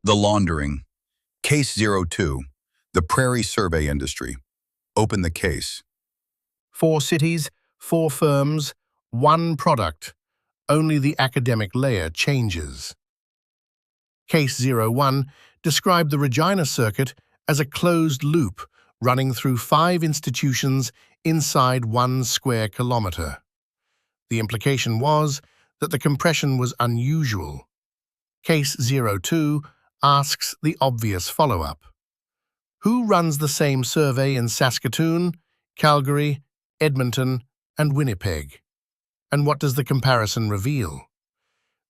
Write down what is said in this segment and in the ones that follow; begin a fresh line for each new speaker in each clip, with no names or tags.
The Laundering. Case 02. The Prairie Survey Industry. Open the case.
4 cities, 4 firms, 1 product. Only the academic layer changes. Case 01 described the Regina circuit as a closed loop running through 5 institutions inside 1 square kilometer. The implication was that the compression was unusual. Case 02 asks the obvious follow-up. Who runs the same survey in Saskatoon, Calgary, Edmonton, and Winnipeg? And what does the comparison reveal?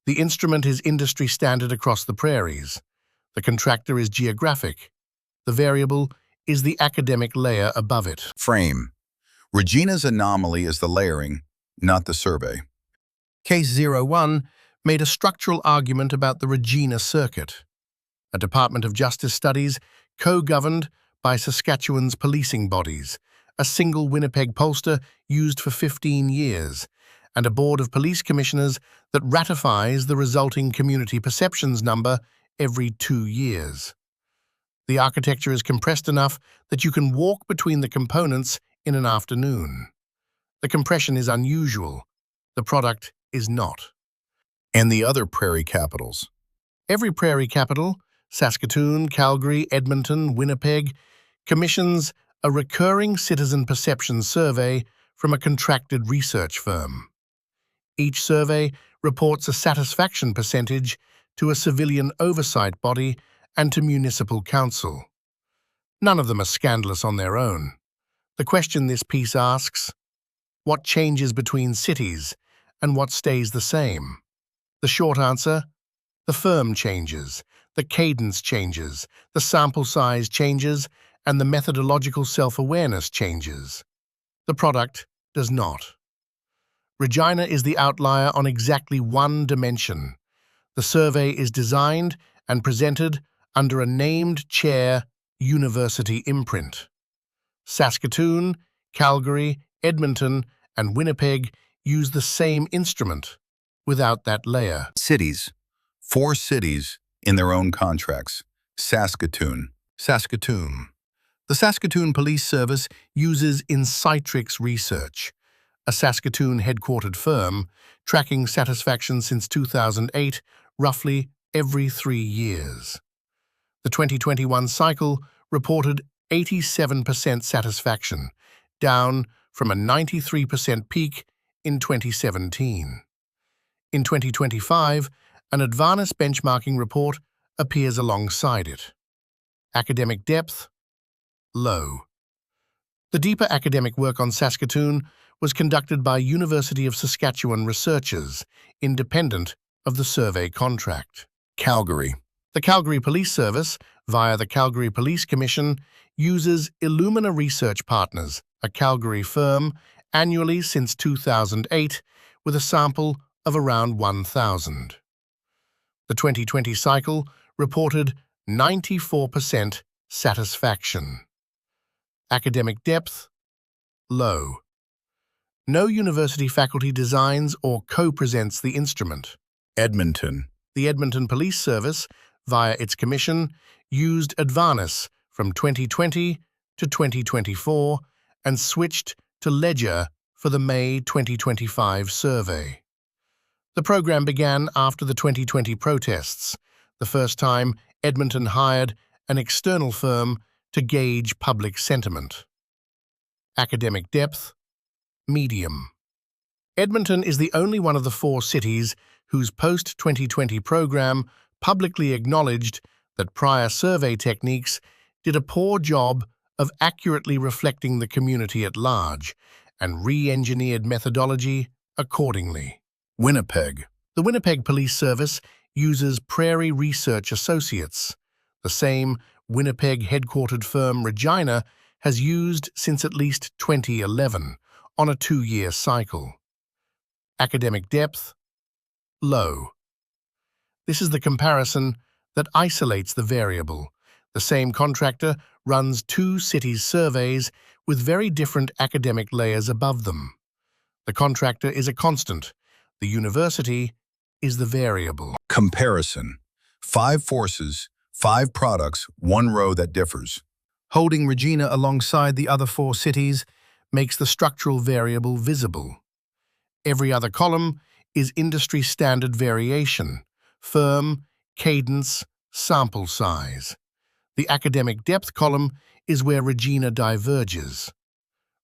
The instrument is industry standard across the prairies. The contractor is geographic. The variable is the academic layer above it.
Frame. Regina's anomaly is the layering, not the survey.
Case 01 made a structural argument about the Regina circuit, a Department of Justice studies co-governed by Saskatchewan's policing bodies, a single Winnipeg pollster used for 15 years, and a board of police commissioners that ratifies the resulting community perceptions number every 2 years. The architecture is compressed enough that you can walk between the components in an afternoon. The compression is unusual. The product is not.
And the other prairie capitals.
Every prairie capital, Saskatoon, Calgary, Edmonton, Winnipeg, commissions a recurring citizen perception survey from a contracted research firm. Each survey reports a satisfaction percentage to a civilian oversight body and to municipal council. None of them are scandalous on their own. The question this piece asks, what changes between cities and what stays the same? The short answer, the firm changes, the cadence changes, the sample size changes, and the methodological self-awareness changes. The product does not. Regina is the outlier on exactly 1 dimension. The survey is designed and presented under a named chair university imprint. Saskatoon, Calgary, Edmonton, and Winnipeg use the same instrument without that layer.
Cities. 4 cities in their own contracts. Saskatoon.
The Saskatoon Police Service uses Insitrix Research, a Saskatoon-headquartered firm tracking satisfaction since 2008, roughly every 3 years. The 2021 cycle reported 87% satisfaction, down from a 93% peak in 2017. In 2025, an advanced benchmarking report appears alongside it. Academic depth, low. The deeper academic work on Saskatoon was conducted by University of Saskatchewan researchers, independent of the survey contract.
Calgary.
The Calgary Police Service, via the Calgary Police Commission, uses Illumina Research Partners, a Calgary firm, annually since 2008, with a sample of around 1,000. The 2020 cycle reported 94% satisfaction. Academic depth, low. No university faculty designs or co-presents the instrument.
Edmonton.
The Edmonton Police Service, via its commission, used Advanis from 2020 to 2024 and switched to Ledger for the May 2025 survey. The program began after the 2020 protests, the first time Edmonton hired an external firm to gauge public sentiment. Academic depth, medium. Edmonton is the only one of the 4 cities whose post-2020 program publicly acknowledged that prior survey techniques did a poor job of accurately reflecting the community at large and re-engineered methodology accordingly.
Winnipeg.
The Winnipeg Police Service uses Prairie Research Associates, the same Winnipeg-headquartered firm Regina has used since at least 2011 on a 2-year cycle. Academic depth, low. This is the comparison that isolates the variable. The same contractor runs 2 cities' surveys with very different academic layers above them. The contractor is a constant. The university is the variable.
Comparison. 5 forces, 5 products, 1 row that differs.
Holding Regina alongside the other 4 cities makes the structural variable visible. Every other column is industry standard variation, firm, cadence, sample size. The academic depth column is where Regina diverges.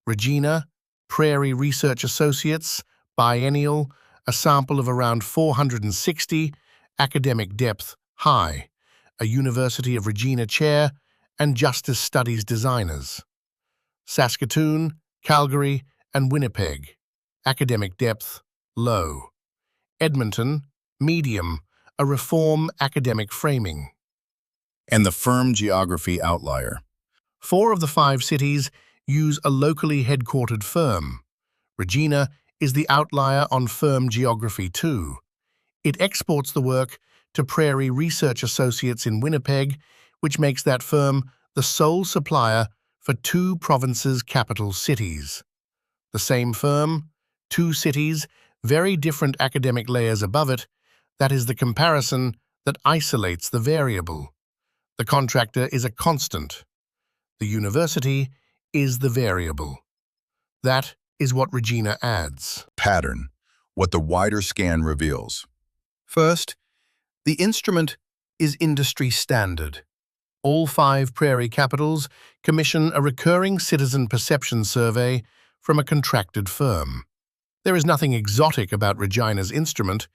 Regina, Prairie Research Associates, biennial, a sample of around 460, academic depth, high, a University of Regina chair, and Justice Studies designers. Saskatoon, Calgary, and Winnipeg, academic depth, low. Edmonton, medium, a reform academic framing.
And the firm geography outlier.
4 of the 5 cities use a locally headquartered firm. Regina is the outlier on firm geography too. It exports the work to Prairie Research Associates in Winnipeg, which makes that firm the sole supplier for 2 provinces' capital cities. The same firm, 2 cities, very different academic layers above it, that is the comparison that isolates the variable. The contractor is a constant. The university is the variable. That is what Regina adds.
Pattern, what the wider scan reveals.
First, the instrument is industry standard. All 5 Prairie capitals commission a recurring citizen perception survey from a contracted firm. There is nothing exotic about Regina's instrument.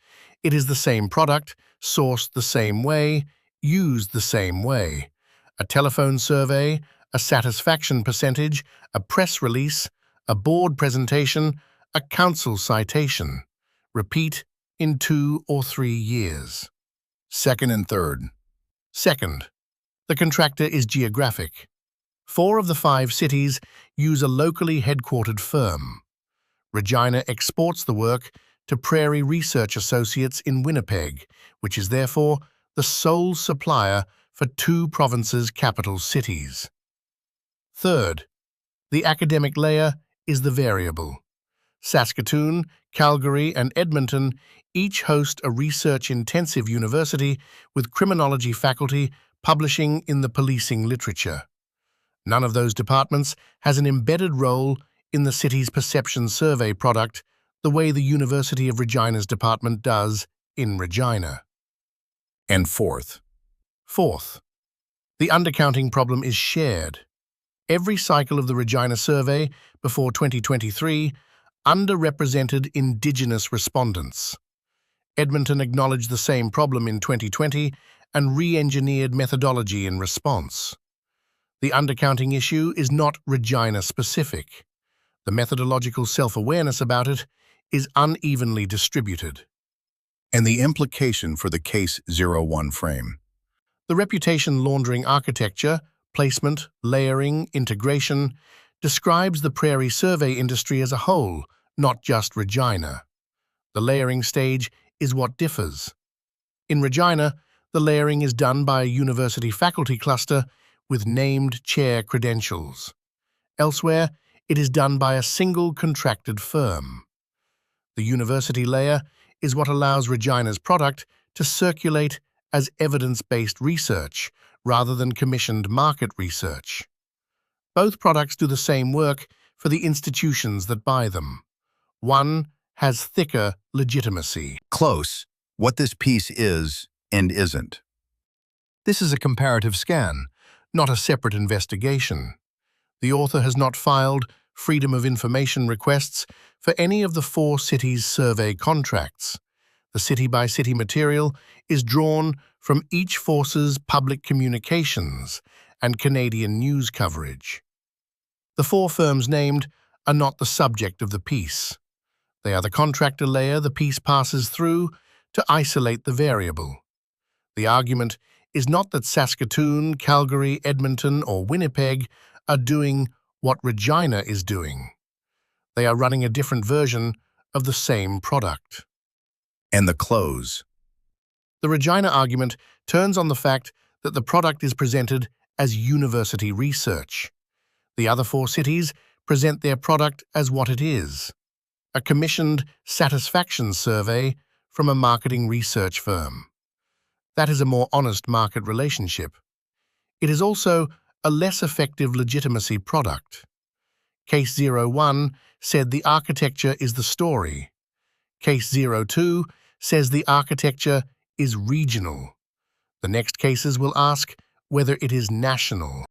It is the same product, sourced the same way, used the same way. A telephone survey, a satisfaction percentage, a press release, a board presentation, a council citation. Repeat in 2 or 3 years.
Second and third.
Second, the contractor is geographic. 4 of the 5 cities use a locally headquartered firm. Regina exports the work to Prairie Research Associates in Winnipeg, which is therefore the sole supplier for 2 provinces' capital cities. Third, the academic layer is the variable. Saskatoon, Calgary, and Edmonton each host a research-intensive university with criminology faculty publishing in the policing literature. None of those departments has an embedded role in the city's perception survey product the way the University of Regina's department does in Regina.
And fourth.
Fourth, the undercounting problem is shared. Every cycle of the Regina survey before 2023 underrepresented Indigenous respondents. Edmonton acknowledged the same problem in 2020 and re-engineered methodology in response. The undercounting issue is not Regina-specific. The methodological self-awareness about it is unevenly distributed.
And the implication for the Case 01 frame.
The reputation laundering architecture, placement, layering, integration, describes the Prairie survey industry as a whole, not just Regina. The layering stage is what differs. In Regina, the layering is done by a university faculty cluster with named chair credentials. Elsewhere, it is done by a single contracted firm. The university layer is what allows Regina's product to circulate as evidence-based research rather than commissioned market research. Both products do the same work for the institutions that buy them. One has thicker legitimacy.
Close, what this piece is and isn't.
This is a comparative scan, not a separate investigation. The author has not filed Freedom of Information requests for any of the 4 cities' survey contracts. The city-by-city material is drawn from each force's public communications and Canadian news coverage. The 4 firms named are not the subject of the piece. They are the contractor layer the piece passes through to isolate the variable. The argument is not that Saskatoon, Calgary, Edmonton, or Winnipeg are doing what Regina is doing. They are running a different version of the same product.
And the close.
The Regina argument turns on the fact that the product is presented as university research. The other 4 cities present their product as what it is, a commissioned satisfaction survey from a marketing research firm. That is a more honest market relationship. It is also a less effective legitimacy product. Case 01 said the architecture is the story. Case 02 says the architecture is regional. The next cases will ask whether it is national.